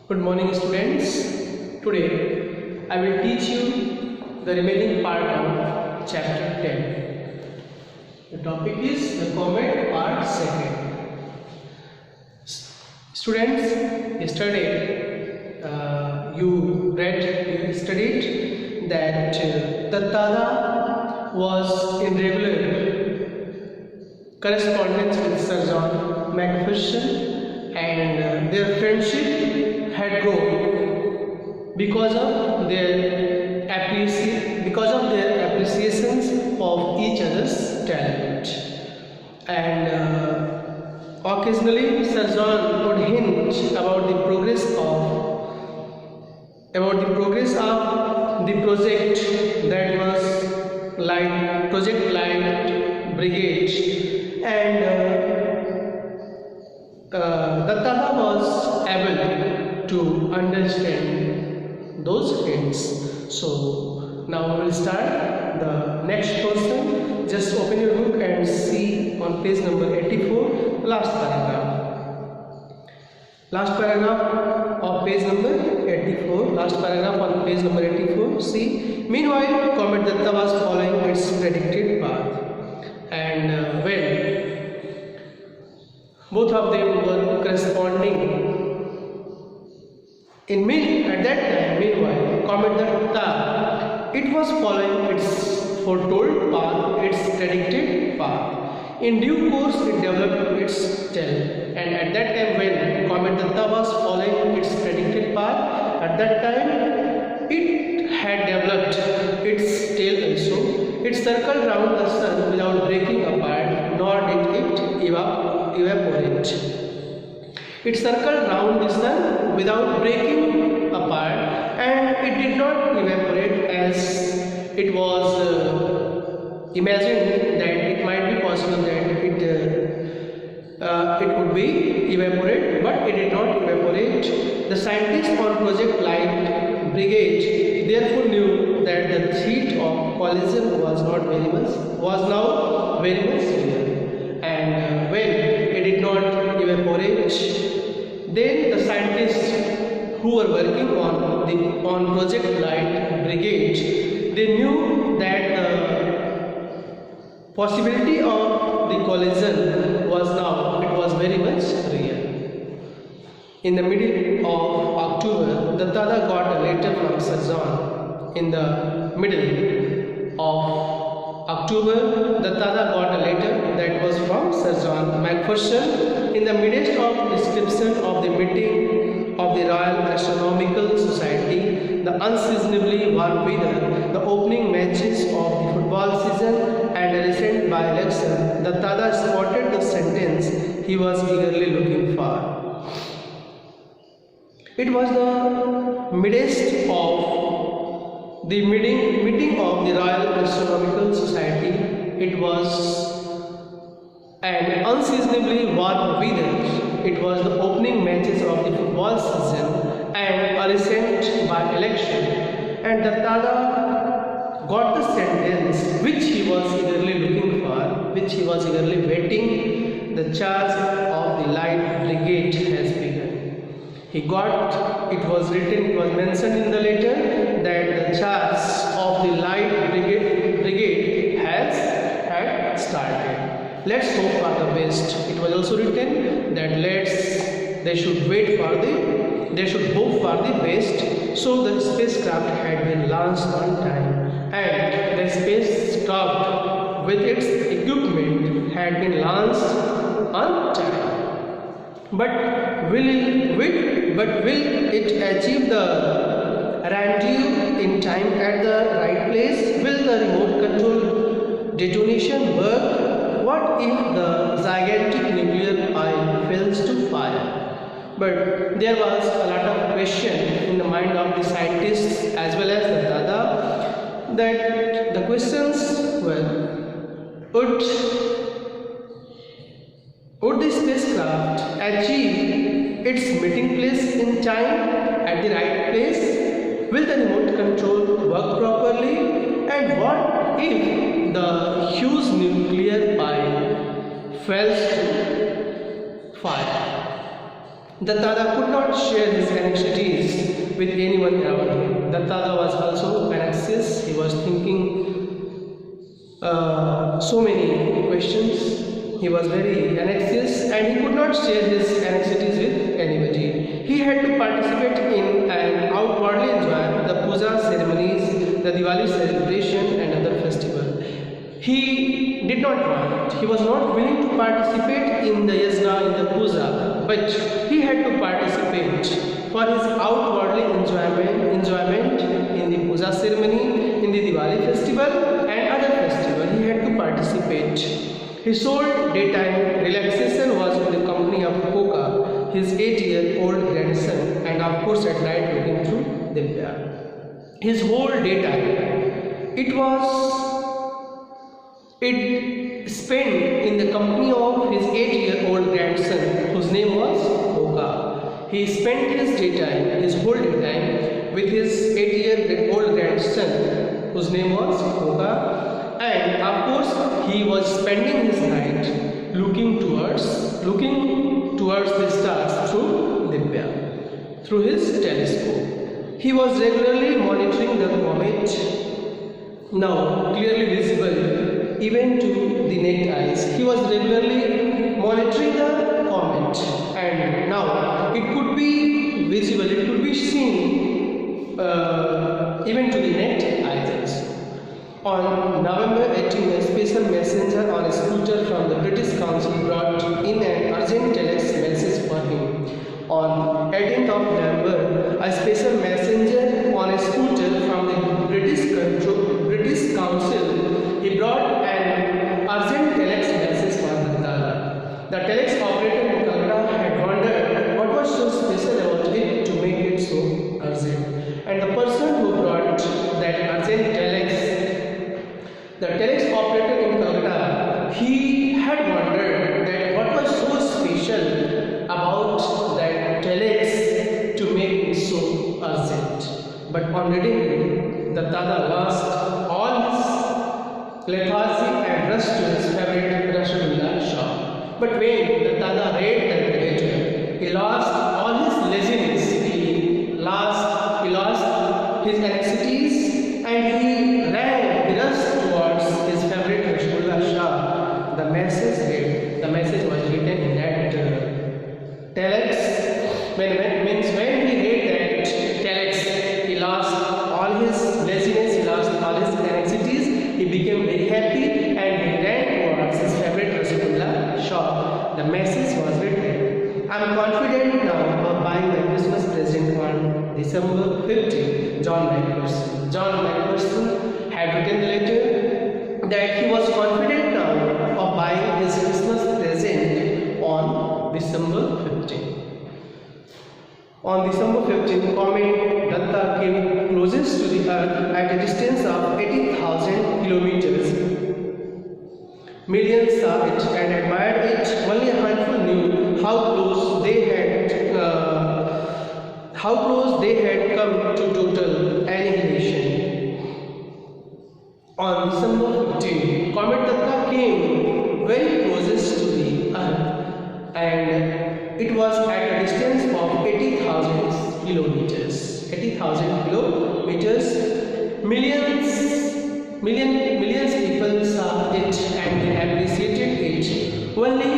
Good morning, students. Today I will teach you the remaining part of chapter 10. The topic is the comet part 2nd. Students, yesterday you studied that Datta was in regular correspondence with Sir John Macpherson, and their friendship had grown because of their appreciations of each other's talent. And occasionally Sir John would hint about the progress of the project, that was Project Light Brigade, and Datta was able to understand those hints. So now we will start the next portion. Just open your book and see on page number 84, last paragraph of page number 84, last paragraph on page number 84. See, meanwhile Comet Datta was following its predicted path, and when both of them were corresponding at that time, meanwhile Comet Datta, it was following its foretold path, its predicted path. In due course it developed its tail, and at that time when Comet Datta was following its predicted path, at that time it had developed its tail also. It circled round the sun without breaking apart, nor did it evaporate. It circled round the sun without breaking apart, and it did not evaporate as it was imagined that it might be possible that it would be evaporate, but it did not evaporate. The scientists on Project Light Brigade therefore knew that the threat of collision was now very much real, and when it did not evaporate, then the scientists who were working on Project Light Brigade, they knew that the possibility of the collision was very much real. In the middle of October, Datta got a letter from Sir John. In the middle of October, Datta got a letter that was from Sir John Macpherson. In the midst of description of the meeting of the Royal Astronomical Society, the unseasonably warm weather, the opening matches of the football season, and a recent by-election, Datta spotted the sentence he was eagerly looking for. It was the midst of the meeting of the Royal Astronomical Society. It was an unseasonably warm weather. It was the opening matches of the football season and a recent by-election, and Datta got the sentence which he was eagerly looking for, which he was eagerly waiting. The charge of the Light Brigade has begun. It was mentioned in the letter that the charge of the Light Brigade had started. Let's hope for the best. It was also written that they should hope for the best. So the spacecraft had been launched on time, and the spacecraft with its equipment had been launched on time. But will it achieve the rendezvous in time at the right place? Will the remote control detonation work? What if the gigantic nuclear pile fails to fire? But there was a lot of question in the mind of the scientists as well as the Datta, that the questions were, would the spacecraft achieve its meeting place in time at the right place? Will the remote control work properly? And what if the huge nuclear pile fails to fire? Datta could not share his anxieties with anyone around him. Datta was also anxious. He was thinking so many questions. He was very anxious and he could not share his anxieties with anybody. He had to participate in and outwardly enjoy the puja ceremonies, the Diwali celebration and other festivals. He did not want, he was not willing to participate in the yajna, in the puja, but he had to participate for his outwardly enjoyment in the puja ceremony, in the Diwali festival and other festival. He had to participate. His sole daytime relaxation was in the company of Koka, his 8-year-old grandson, and of course at night looking through Divya. His whole daytime, it spent in the company of his 8-year-old grandson, whose name was Koka. He spent his whole daytime with his 8-year-old grandson, whose name was Koka. And of course, he was spending his night looking towards the stars through Divya, through his telescope. He was regularly monitoring the comet, now clearly visible even to the naked eyes. He was regularly monitoring the comet, and now it could be visible, it could be seen even to the naked eyes. On November 18, a special messenger on a scooter from the British Council brought in an urgent telex message for him. On 18th of November, a special messenger on a scooter from the British Council, he brought an urgent telex message for Datta. The telex operator in Calcutta had wondered what was so special about it to make it so urgent. And the person who brought that urgent the telex operator in Calcutta, he had wondered that what was so special about that telex to make it so urgent. But on reading it, the Datta lost all his lethargy and rushed to his favorite Rasgulla shop. But when the Datta read that letter, he lost all his laziness, he lost his anxieties, and he rushed towards his favorite Rasgulla shop. The message was written in that telex. When he read that telex, he lost all his laziness, he lost all his anxieties, he became very happy and he ran towards his favorite Rasgulla shop. The message was written, I am confident now of buying my Christmas present on December 15. John Macpherson had written the letter that he was confident now of buying his Christmas present on December 15. On December 15, comet Datta came closest to the Earth at a distance of 80,000 kilometers. Millions saw it and admired it. Only a handful knew how close they had come to total annihilation. On December 15, comet Datta came very closest to the Earth, and it was at a distance of 80,000 kilometers. 80,000 kilometers. Millions people saw it and they appreciated it. Only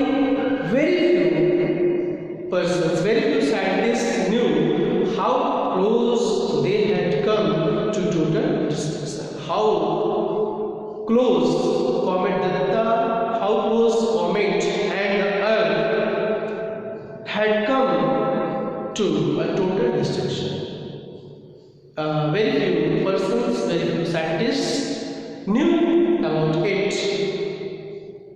very few persons, very few scientists knew how close they had come to total destruction. How close comet Datta, how close comet and the Earth had come to a total destruction. Very few persons, very few scientists knew about it,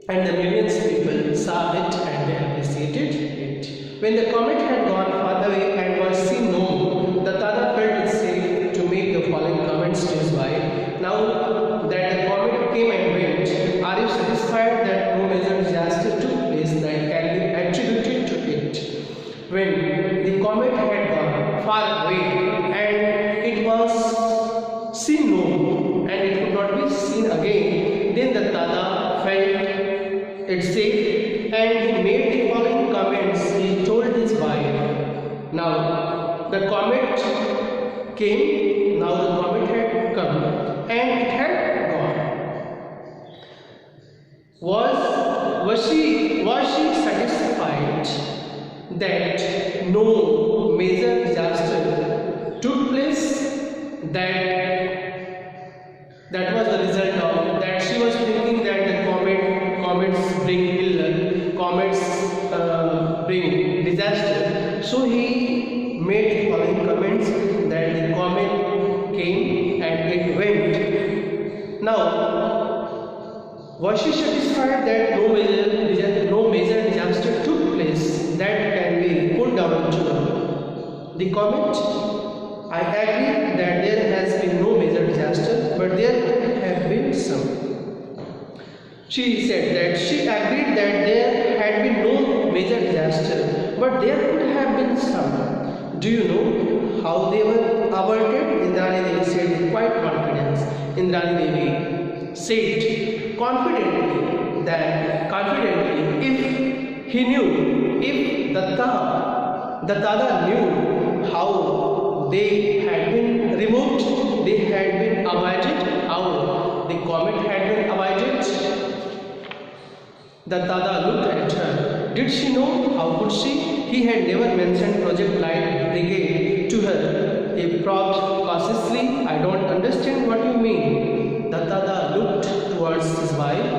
and the millions of people saw it and they appreciated it. When the comet had gone far away and was seen no more, the Datta felt it safe to make the following comments to his wife. Now that the comet came and went, are you satisfied that no major disaster took place that can be attributed to it? When the comet had gone far away and it was seen no more and it could not be seen again, then the Datta felt it safe and he made the following comments. He told his wife the comet came. Now the comet had come and it had gone. Was she satisfied that no major disaster took place? That was the result of that. She was thinking that the comets bring ill luck, comets bring disaster. So he made the following comments that the comet came and it went. Now, was she satisfied that no major disaster took place? That can be put down to the comet. I agree that there has been no major disaster, but there have been some. She said that she agreed that there had been no major disaster, but there could have been some. Do you know how they were averted? Indrani Devi said with quite confidence. Indrani Devi said confidently if he knew, if Datta knew how they had been removed, they had been avoided, how the comet had been avoided. Datta looked at her. Did she know? How could she? He had never mentioned Project Light Brigade to her. He probed cautiously. I don't understand what you mean. Datta looked towards his wife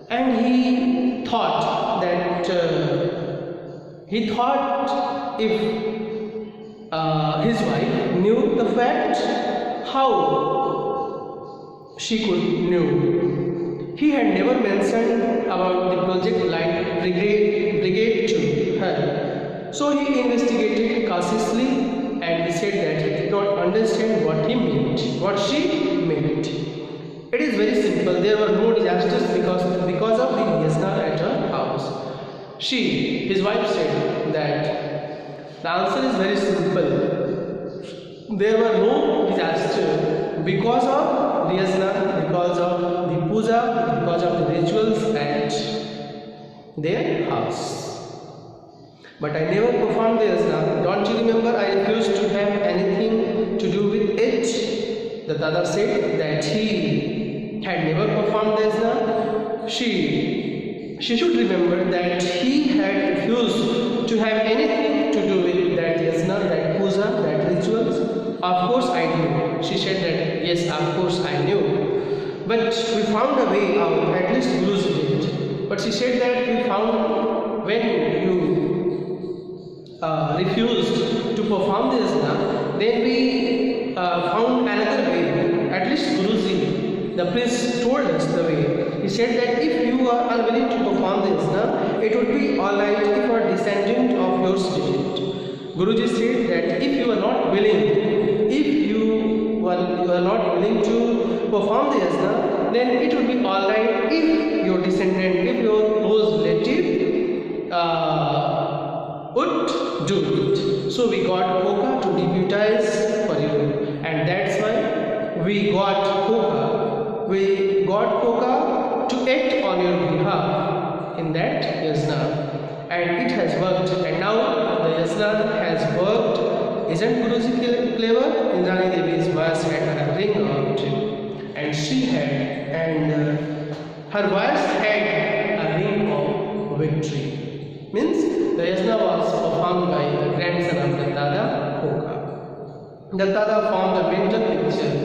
and he thought if his wife knew the fact, how she could know. He had never mentioned about the Project Light Brigade to her. So he investigated cautiously and he said that he did not understand what she meant. It is very simple. There were no disasters because of the Yasna at her house. His wife said that the answer is very simple. There were no disasters because of the Yasna, because of the puja, because of the rituals at their house. But I never performed the Yasna. Don't you remember? I refused to have anything to do with it. The Dada said that he had never performed the Yasna. She should remember that he had refused to have anything to do with that Yasna, that puja, that rituals. Of course I knew. She said that yes, of course I knew. But we found a way out, at least Guruji did. But she said that we found when you refused to perform the Yasna, then we found another way. At least Guruji, the priest, told us the way. He said that if you are unwilling to perform the Yasna, it would be alright if a descendant of yours did it. Guruji said that if you are not willing, to perform the Yasna, then it would be alright if your descendant, if your close relative would do it. So we got Hoka to deputize for you, and that's why we got Hoka. We got Hoka to act on your behalf in that Yasna, and it has worked. And now the Yasna has worked. Isn't Guruji clever? Indrani Devi's voice had a ring out, and her voice had a ring of victory. Means the Yasna was performed by the grandson of Datta, Hoka. Datta formed a mental picture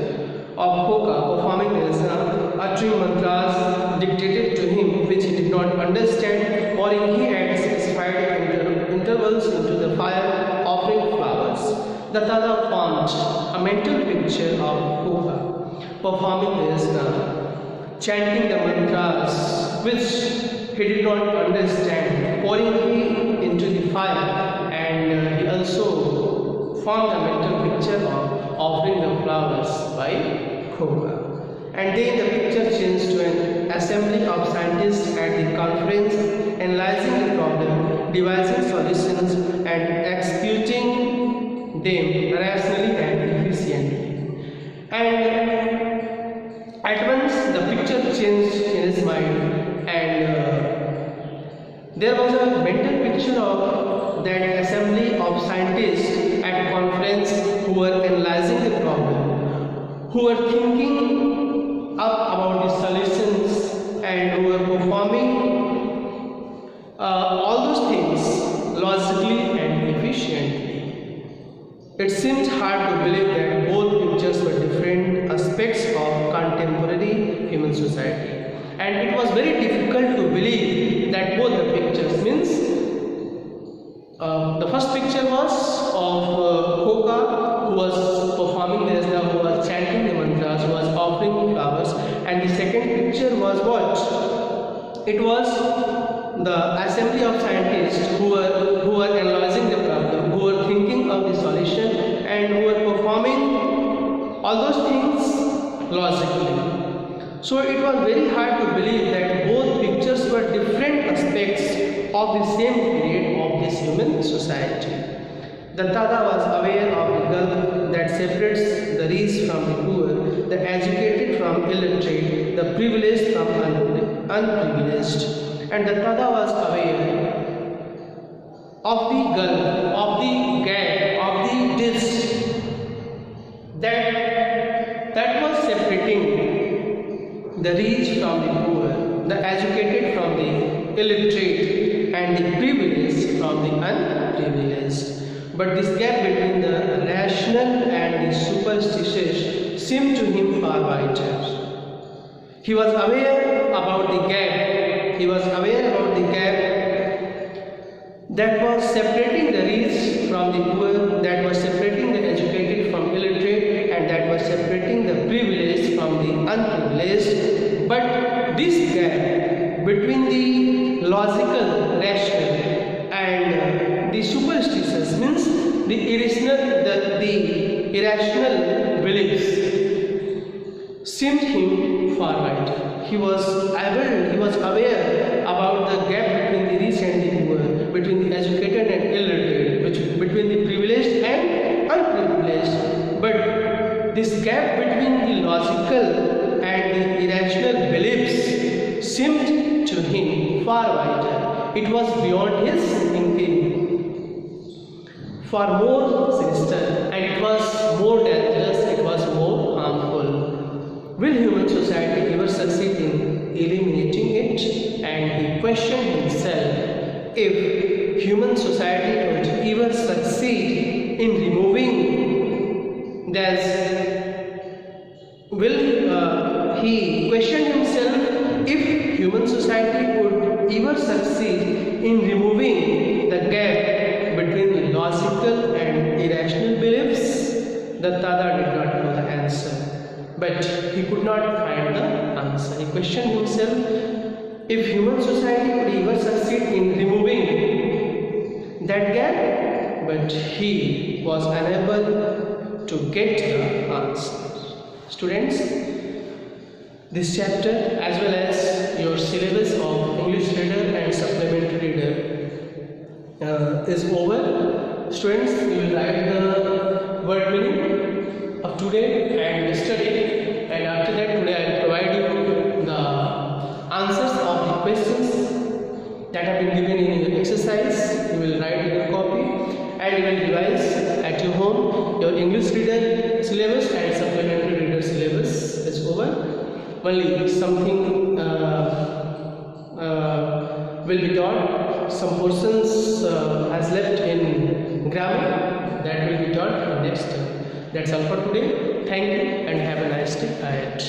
of Hoka performing the Yasna, uttering mantras dictated to him which he did not understand, pouring he had specified intervals into the fire, offering flowers. Datta formed a mental picture of Hoka performing the Yasna, chanting the mantras which he did not understand, pouring he into the fire, and he also formed a mental picture of offering the flowers by Hoka. And then the picture changed to an assembly of scientists at the conference, analyzing the problem, devising solutions, and executing them rationally and efficiently. And at once the picture changed in his mind, and there was a mental picture of that assembly of scientists at who were thinking up about the solutions and who were performing all those things logically and efficiently. It seemed hard to believe that both pictures were different aspects of contemporary human society. And it was very difficult to believe that both the pictures means the first picture was of Hoka, who was performing Nesda, who was chanting the mantras, who was offering flowers, and the second picture was what? It was the assembly of scientists who were analyzing the problem, who were thinking of the solution, and who were performing all those things logically. So it was very hard to believe that both pictures were different aspects of the same period of this human society. The Dada was aware of the gulf that separates the rich from the poor, the educated from illiterate, the privileged from unprivileged. And the Dada was aware of the gulf, of the gap, of the ditch that was separating the rich from the poor, the educated from the illiterate, and the privileged from the unprivileged. But this gap between the rational and the superstitious seemed to him far wider. He was aware about the gap. He was aware about the gap that was separating the rich from the poor, that was separating the educated from illiterate, and that was separating the privileged from the unprivileged. But this gap between the logical, rational, and the superstitious means the irrational beliefs seemed him far wider. He was aware about the gap between the rich and the poor, between the educated and illiterate, between the privileged and unprivileged. But this gap between the logical and the irrational beliefs seemed to him far wider. It was beyond his thinking, far more sinister, and it was more dangerous, it was more harmful. Will human society ever succeed in eliminating it? And he questioned himself if human society would ever succeed in removing this. He questioned himself if human society would ever succeed in removing the gap between the logical and irrational beliefs. The Dada did not know the answer, but he could not find the answer. He questioned himself if human society would ever succeed in removing that gap, but he was unable to get the answer. Students, this chapter as well as your syllabus of English reader and supplementary reader is over. Students, you will write the word meaning of today and yesterday, and after that today I will provide you the answers of the questions that have been given in your exercise. You will write in your copy and you will revise at your home. Your English reader syllabus and supplementary reader syllabus is over. Only something will be taught. Some portions has left in grammar that will be taught next term. That's all for today. Thank you and have a nice day ahead.